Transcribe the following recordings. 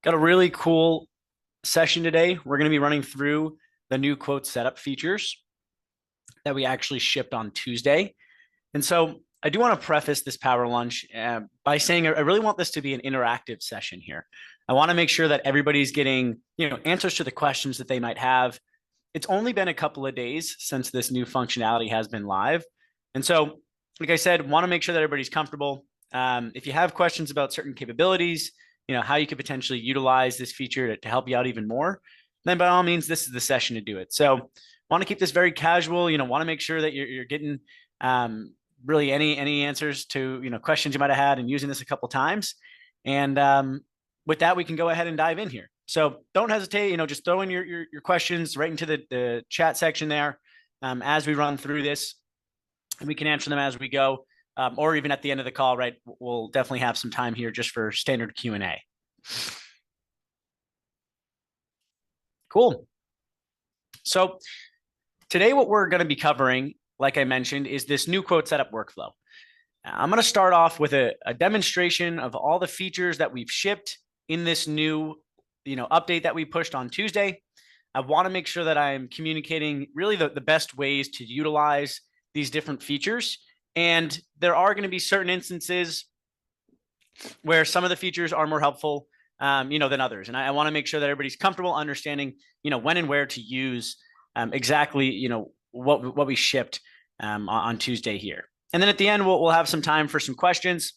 Got a really cool session today. We're going to be running through the new quote setup features that we actually shipped on Tuesday. And so I do want to preface this power lunch by saying I really want this to be an interactive session here. I want to make sure that everybody's getting, answers to the questions that they might have. It's only been a couple of days since this new functionality has been live. And so, like I said, want to make sure that everybody's comfortable. If you have questions about certain capabilities, how you could potentially utilize this feature to help you out even more, then by all means, this is the session to do it. So want to keep this very casual, want to make sure that you're getting really any answers to, questions you might have had and using this a couple times. And with that, we can go ahead and dive in here. So don't hesitate, just throw in your questions right into the chat section there as we run through this, and we can answer them as we go. Or even at the end of the call, right? We'll definitely have some time here just for standard Q&A. Cool. So today, what we're going to be covering, like I mentioned, is this new quote setup workflow. I'm going to start off with a demonstration of all the features that we've shipped in this new, update that we pushed on Tuesday. I want to make sure that I'm communicating really the best ways to utilize these different features. And there are going to be certain instances where some of the features are more helpful, than others. And I want to make sure that everybody's comfortable understanding, when and where to use exactly, what we shipped on Tuesday here. And then at the end, we'll have some time for some questions.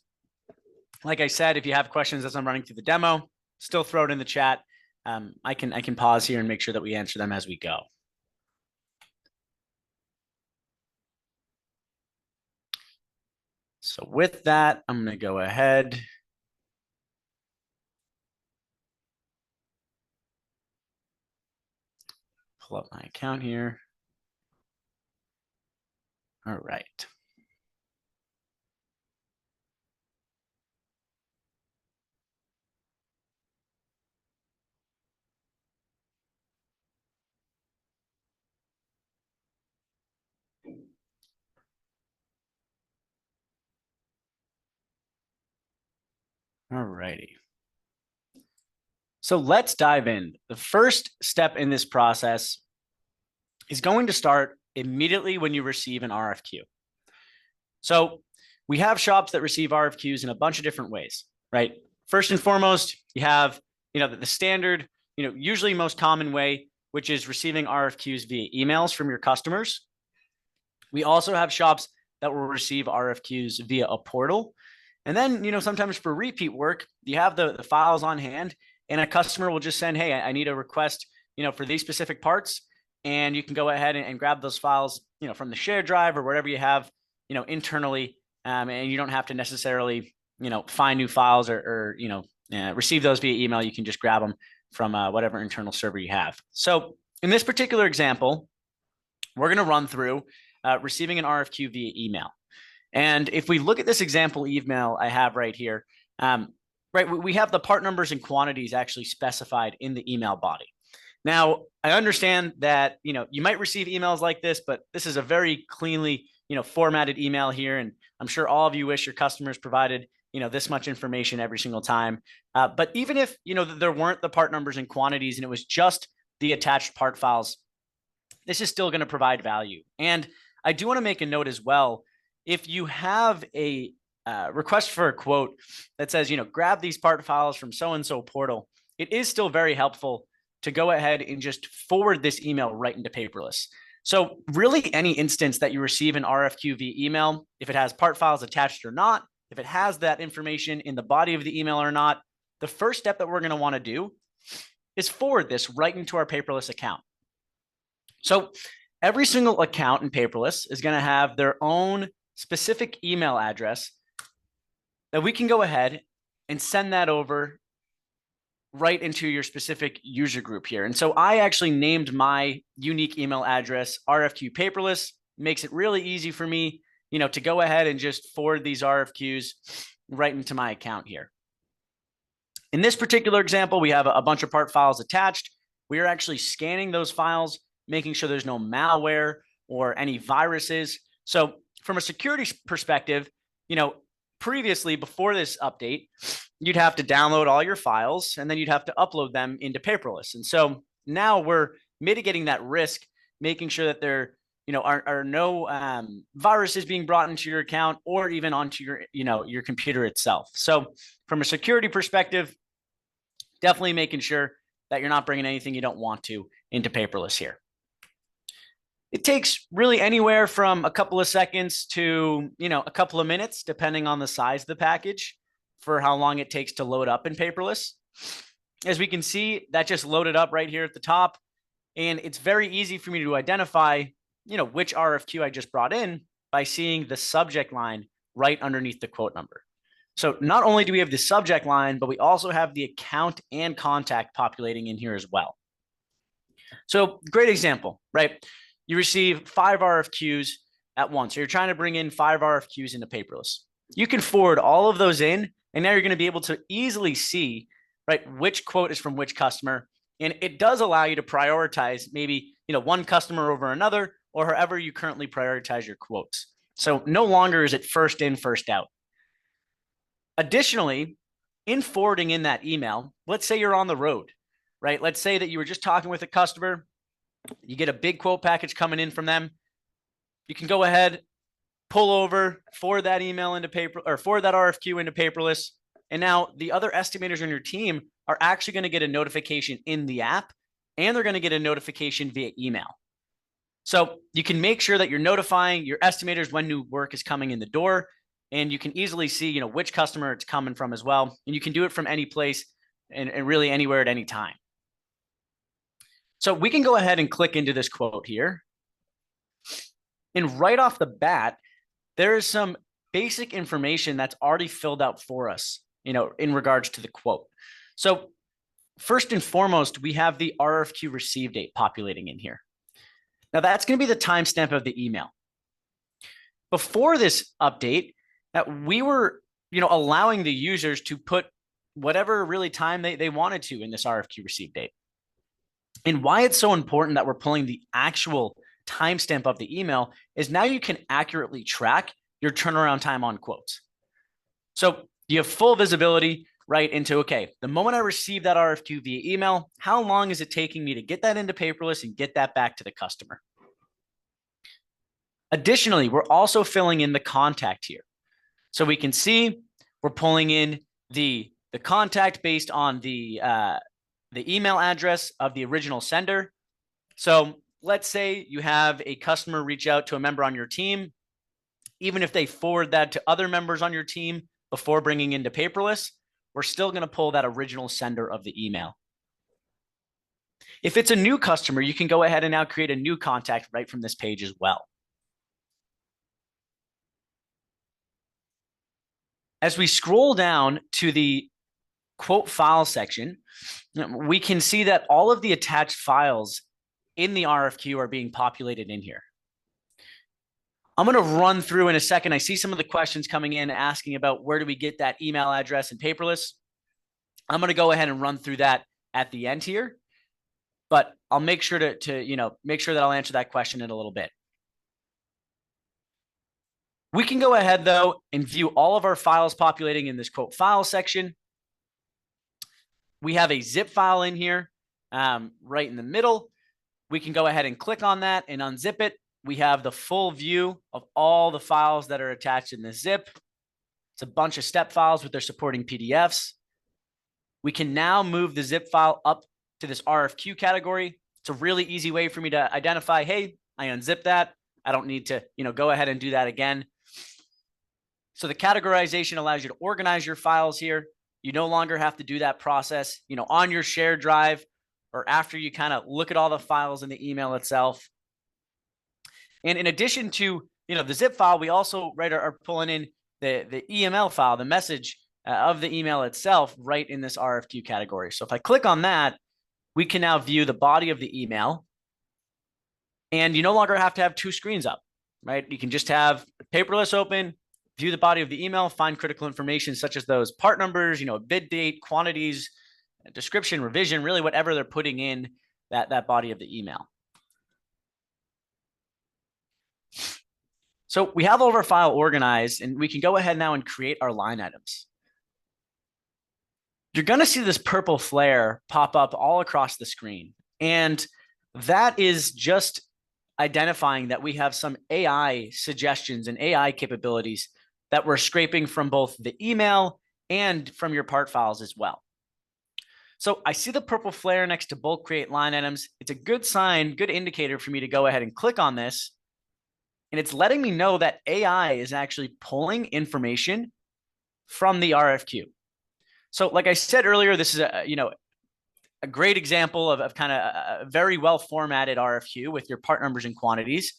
Like I said, if you have questions as I'm running through the demo, still throw it in the chat. I can pause here and make sure that we answer them as we go. So with that, I'm going to go ahead. Pull up my account here. All right. All righty. So let's dive in. The first step in this process is going to start immediately when you receive an RFQ. So we have shops that receive RFQs in a bunch of different ways, right? First and foremost, you have, the standard, usually most common way, which is receiving RFQs via emails from your customers. We also have shops that will receive RFQs via a portal. And then, sometimes for repeat work, you have the files on hand and a customer will just send, hey, I need a request, for these specific parts. And you can go ahead and grab those files, from the shared drive or wherever you have, internally. And you don't have to necessarily, find new files or receive those via email. You can just grab them from whatever internal server you have. So in this particular example, we're going to run through receiving an RFQ via email. And if we look at this example email I have right here, right, we have the part numbers and quantities actually specified in the email body. Now, I understand that, you might receive emails like this, but this is a very cleanly, formatted email here. And I'm sure all of you wish your customers provided, this much information every single time. But even if, there weren't the part numbers and quantities and it was just the attached part files, this is still going to provide value. And I do want to make a note as well. If you have a request for a quote that says, grab these part files from so-and-so portal, it is still very helpful to go ahead and just forward this email right into paperless. So really any instance that you receive an RFQ via email, if it has part files attached or not, if it has that information in the body of the email or not, the first step that we're going to want to do is forward this right into our paperless account. So every single account in paperless is going to have their own specific email address that we can go ahead and send that over right into your specific user group here. And so I actually named my unique email address RFQ paperless. Makes it really easy for me, to go ahead and just forward these RFQs right into my account here. In this particular example, we have a bunch of part files attached. We are actually scanning those files, making sure there's no malware or any viruses. So from a security perspective, previously, before this update, you'd have to download all your files and then you'd have to upload them into paperless. And so now we're mitigating that risk, making sure that there are no viruses being brought into your account or even onto your computer itself. So from a security perspective, definitely making sure that you're not bringing anything you don't want to into paperless here. It takes really anywhere from a couple of seconds to, a couple of minutes, depending on the size of the package, for how long it takes to load up in paperless. As we can see, that just loaded up right here at the top. And it's very easy for me to identify, which RFQ I just brought in by seeing the subject line right underneath the quote number. So not only do we have the subject line, but we also have the account and contact populating in here as well. So great example, right? You receive 5 RFQs at once. So you're trying to bring in 5 RFQs into paperless. You can forward all of those in, and now you're going to be able to easily see, right, which quote is from which customer. And it does allow you to prioritize maybe, one customer over another, or however you currently prioritize your quotes. So no longer is it first in, first out. Additionally, in forwarding in that email, let's say you're on the road, right? Let's say that you were just talking with a customer, you get a big quote package coming in from them. You can go ahead, pull over, forward that email into paper, or forward that RFQ into paperless. And now the other estimators on your team are actually going to get a notification in the app, and they're going to get a notification via email. So you can make sure that you're notifying your estimators when new work is coming in the door, and you can easily see, which customer it's coming from as well. And you can do it from any place and really anywhere at any time. So we can go ahead and click into this quote here. And right off the bat, there is some basic information that's already filled out for us, in regards to the quote. So first and foremost, we have the RFQ receive date populating in here. Now that's going to be the timestamp of the email. Before this update, that we were, allowing the users to put whatever really time they wanted to in this RFQ receive date. And why it's so important that we're pulling the actual timestamp of the email is now you can accurately track your turnaround time on quotes. So you have full visibility right into, okay, the moment I receive that RFQ via email, how long is it taking me to get that into paperless and get that back to the customer? Additionally, we're also filling in the contact here. So we can see we're pulling in the contact based on the email address of the original sender. So let's say you have a customer reach out to a member on your team. Even if they forward that to other members on your team before bringing into paperless, we're still going to pull that original sender of the email. If it's a new customer, you can go ahead and now create a new contact right from this page as well. As we scroll down to the quote file section, we can see that all of the attached files in the RFQ are being populated in here. I'm going to run through in a second. I see some of the questions coming in asking about where do we get that email address in paperless. I'm going to go ahead and run through that at the end here, but I'll make sure to make sure that I'll answer that question in a little bit. We can go ahead though and view all of our files populating in this quote file section. We have a zip file in here right in the middle. We can go ahead and click on that and unzip it. We have the full view of all the files that are attached in this zip. It's a bunch of step files with their supporting PDFs. We can now move the zip file up to this RFQ category. It's a really easy way for me to identify, hey, I unzipped that. I don't need to, go ahead and do that again. So the categorization allows you to organize your files here. You no longer have to do that process, on your shared drive or after you kind of look at all the files in the email itself. And in addition to, the zip file, we also are pulling in the EML file, the message of the email itself right in this RFQ category. So if I click on that, we can now view the body of the email, and you no longer have to have 2 screens up, right? You can just have paperless open, view the body of the email, find critical information such as those part numbers, bid date, quantities, description, revision, really whatever they're putting in that body of the email. So we have all of our file organized, and we can go ahead now and create our line items. You're going to see this purple flare pop up all across the screen. And that is just identifying that we have some AI suggestions and AI capabilities that we're scraping from both the email and from your part files as well. So I see the purple flare next to bulk create line items. It's a good sign, good indicator for me to go ahead and click on this. And it's letting me know that AI is actually pulling information from the RFQ. So like I said earlier, this is a great example of kind of a very well formatted RFQ with your part numbers and quantities.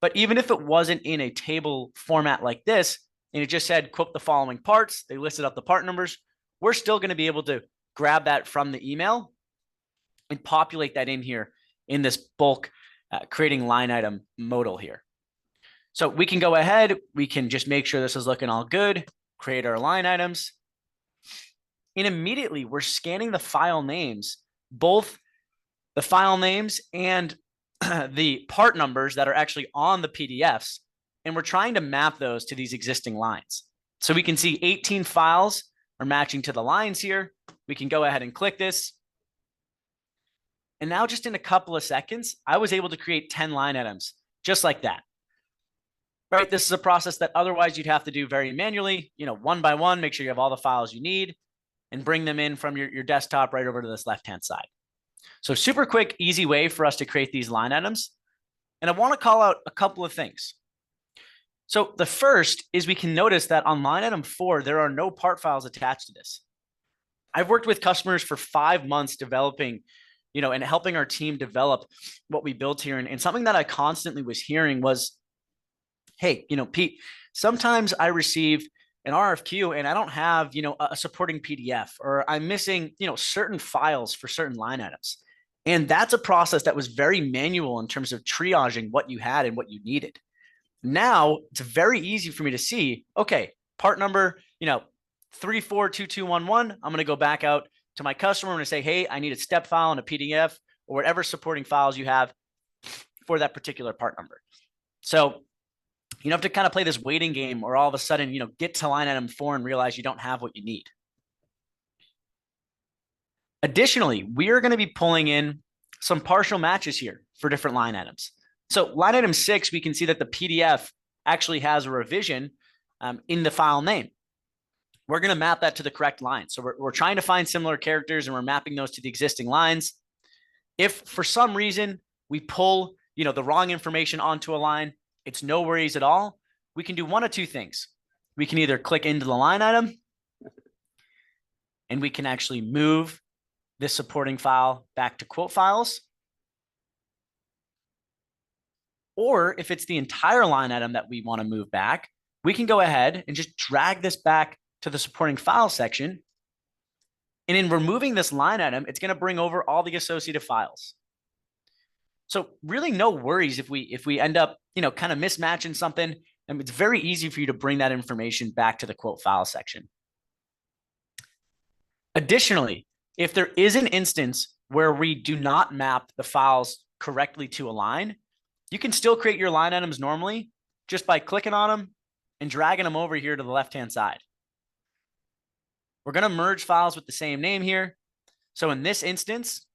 But even if it wasn't in a table format like this, and it just said, quote the following parts, they listed up the part numbers, we're still going to be able to grab that from the email and populate that in here in this bulk creating line item modal here. So we can go ahead, we can just make sure this is looking all good, create our line items. And immediately we're scanning the file names, both the file names and the part numbers that are actually on the PDFs. And we're trying to map those to these existing lines. So we can see 18 files are matching to the lines here. We can go ahead and click this. And now just in a couple of seconds, I was able to create 10 line items just like that. Right? This is a process that otherwise you'd have to do very manually, one by one, make sure you have all the files you need and bring them in from your desktop right over to this left-hand side. So super quick, easy way for us to create these line items. And I want to call out a couple of things. So the first is we can notice that on line item 4, there are no part files attached to this. I've worked with customers for 5 months developing, and helping our team develop what we built here. And something that I constantly was hearing was, hey, Pete, sometimes I receive an RFQ and I don't have, a supporting PDF, or I'm missing, certain files for certain line items. And that's a process that was very manual in terms of triaging what you had and what you needed. Now it's very easy for me to see, okay, part number, 342211. I'm going to go back out to my customer and say, hey, I need a step file and a PDF or whatever supporting files you have for that particular part number. So you don't have to kind of play this waiting game or all of a sudden, get to line item 4 and realize you don't have what you need. Additionally, we are going to be pulling in some partial matches here for different line items. So line item 6, we can see that the PDF actually has a revision in the file name. We're going to map that to the correct line. So we're trying to find similar characters and we're mapping those to the existing lines. If for some reason we pull, the wrong information onto a line, it's no worries at all. We can do one of two things. We can either click into the line item and we can actually move this supporting file back to quote files. Or if it's the entire line item that we want to move back, we can go ahead and just drag this back to the supporting file section. And in removing this line item, it's going to bring over all the associated files. So really no worries if we end up, kind of mismatching something. And it's very easy for you to bring that information back to the quote file section. Additionally, if there is an instance where we do not map the files correctly to a line, you can still create your line items normally just by clicking on them and dragging them over here to the left-hand side. We're going to merge files with the same name here. So in this instance,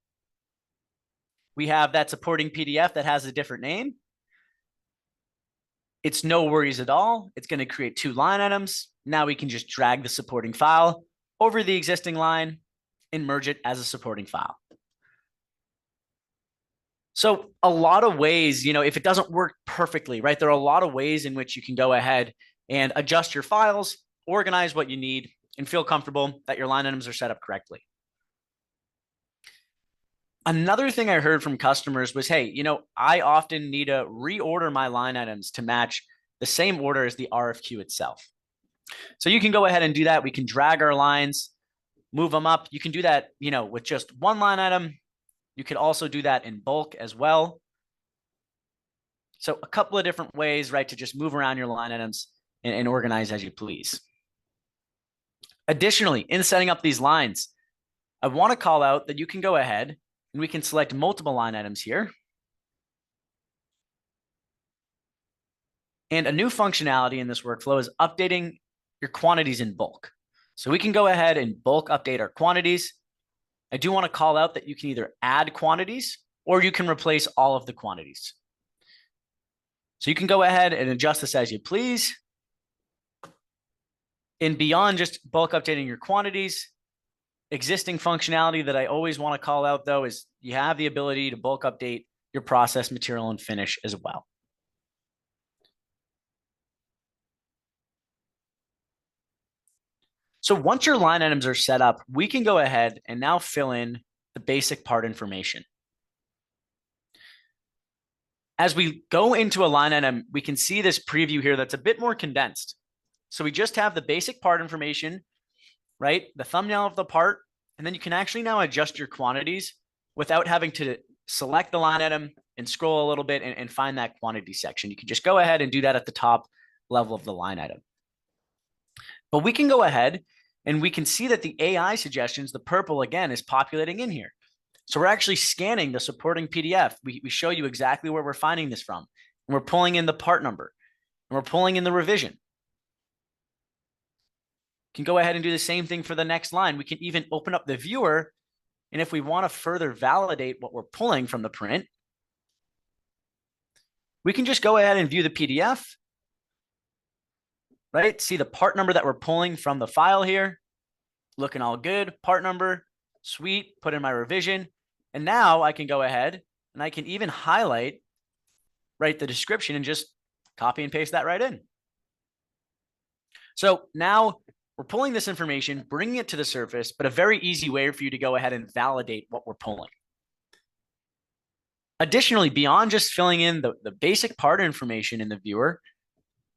we have that supporting PDF that has a different name. It's no worries at all. It's going to create 2 line items. Now we can just drag the supporting file over the existing line and merge it as a supporting file. So a lot of ways, if it doesn't work perfectly, right, there are a lot of ways in which you can go ahead and adjust your files, organize what you need, and feel comfortable that your line items are set up correctly. Another thing I heard from customers was, hey, I often need to reorder my line items to match the same order as the RFQ itself. So you can go ahead and do that. We can drag our lines, move them up. You can do that, with just one line item. You could also do that in bulk as well. So a couple of different ways, right, to just move around your line items and organize as you please. Additionally, in setting up these lines, I want to call out that you can go ahead and we can select multiple line items here. And a new functionality in this workflow is updating your quantities in bulk. So we can go ahead and bulk update our quantities. I do want to call out that you can either add quantities or you can replace all of the quantities. So you can go ahead and adjust this as you please. And beyond just bulk updating your quantities, existing functionality that I always want to call out, though, is you have the ability to bulk update your process, material, and finish as well. So once your line items are set up, we can go ahead and now fill in the basic part information. As we go into a line item, we can see this preview here that's a bit more condensed. So we just have the basic part information, right? The thumbnail of the part, and then you can actually now adjust your quantities without having to select the line item and scroll a little bit and find that quantity section. You can just go ahead and do that at the top level of the line item. But we can go ahead and we can see that the AI suggestions, the purple again, is populating in here. So we're actually scanning the supporting PDF. We show you exactly where we're finding this from. And we're pulling in the part number and we're pulling in the revision. Can go ahead and do the same thing for the next line. We can even open up the viewer. And if we want to further validate what we're pulling from the print, we can just go ahead and view the PDF, right? See the part number that we're pulling from the file here. Looking all good. Part number, sweet, put in my revision. And now I can go ahead and I can even highlight, right, the description and just copy and paste that right in. So now we're pulling this information, bringing it to the surface, but a very easy way for you to go ahead and validate what we're pulling. Additionally, beyond just filling in the basic part information in the viewer,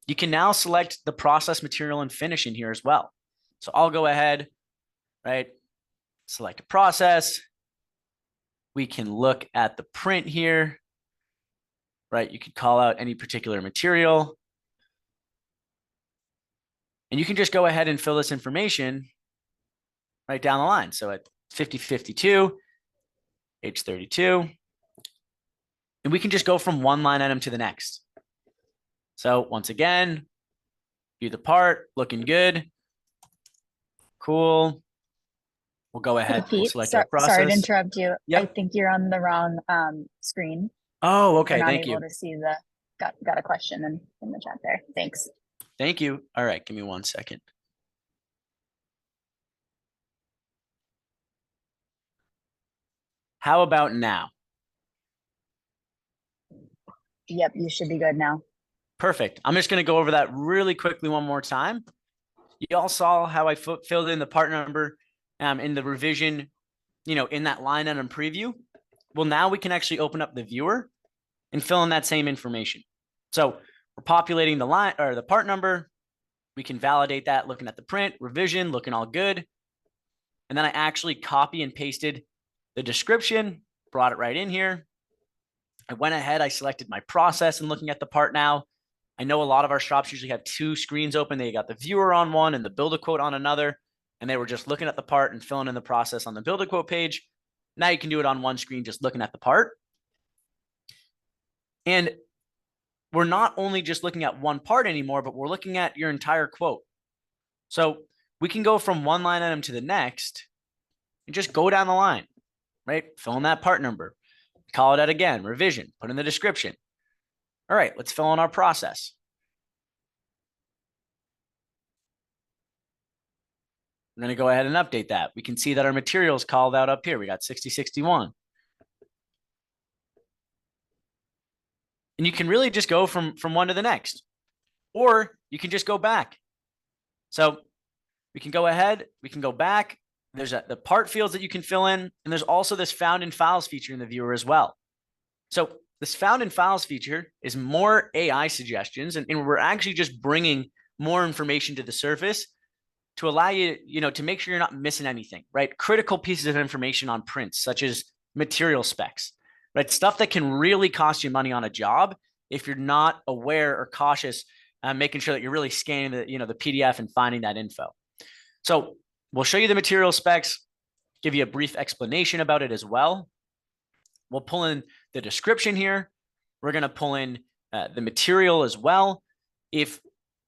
you can now select the process, material, and finish in here as well. So I'll go ahead, right, select a process. We can look at the print here, right? You could call out any particular material. And you can just go ahead and fill this information right down the line. So at 5052, H32, and we can just go from one line item to the next. So once again, view the part, looking good. Cool. We'll go ahead. Hey, Pete, we'll select our process. Sorry to interrupt you. Yep. I think you're on the wrong screen. Oh, okay. We're not Thank you. able to see the got a question in the chat there. Thanks. Thank you. All right, give me 1 second. How about now? Yep, you should be good now. Perfect. I'm just going to go over that really quickly one more time. You all saw how I filled in the part number in the revision, in that line item preview. Well, now we can actually open up the viewer and fill in that same information. So we're populating the line or the part number. We can validate that looking at the print, revision, looking all good. And then I actually copy and pasted the description, brought it right in here. I went ahead, I selected my process and looking at the part now. I know a lot of our shops usually have two screens open. They got the viewer on one and the build a quote on another. And they were just looking at the part and filling in the process on the build a quote page. Now you can do it on one screen, just looking at the part. And we're not only just looking at one part anymore, but we're looking at your entire quote. So we can go from one line item to the next and just go down the line, right? Fill in that part number, call it out again, revision, put in the description. All right, let's fill in our process. We're going to go ahead and update that. We can see that our material is called out up here. We got 6061. And you can really just go from one to the next, or you can just go back. So we can go ahead, we can go back. There's the part fields that you can fill in, and there's also this found in files feature in the viewer as well. So this found in files feature is more AI suggestions, and we're actually just bringing more information to the surface to allow you, to make sure you're not missing anything, right? Critical pieces of information on prints, such as material specs, right? Stuff that can really cost you money on a job if you're not aware or cautious, making sure that you're really scanning the PDF and finding that info. So we'll show you the material specs, give you a brief explanation about it as well. We'll pull in the description here. We're going to pull in the material as well. if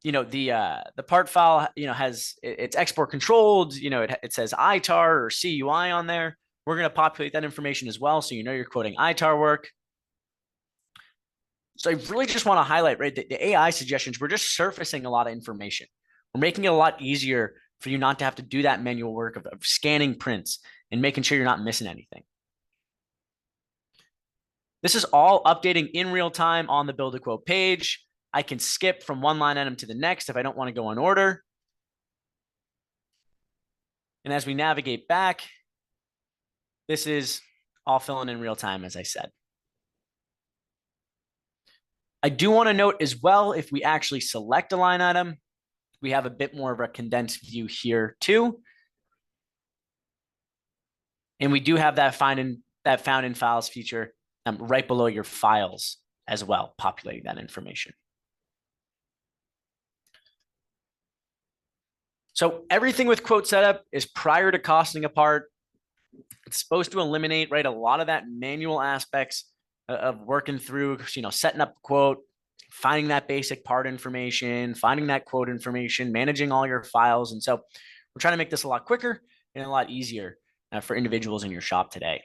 the part file has it's export controlled, it says ITAR or CUI on there, we're going to populate that information as well, so you're quoting ITAR work. So I really just want to highlight, right, the AI suggestions. We're just surfacing a lot of information. We're making it a lot easier for you not to have to do that manual work of scanning prints and making sure you're not missing anything. This is all updating in real time on the build a quote page. I can skip from one line item to the next if I don't want to go in order. And as we navigate back, this is all filling in real time, as I said. I do want to note as well, if we actually select a line item, we have a bit more of a condensed view here too. And we do have that found in files feature right below your files as well, populating that information. So everything with quote setup is prior to costing a part. It's supposed to eliminate, right, a lot of that manual aspects of working through, setting up a quote, finding that basic part information, finding that quote information, managing all your files. And so we're trying to make this a lot quicker and a lot easier for individuals in your shop today.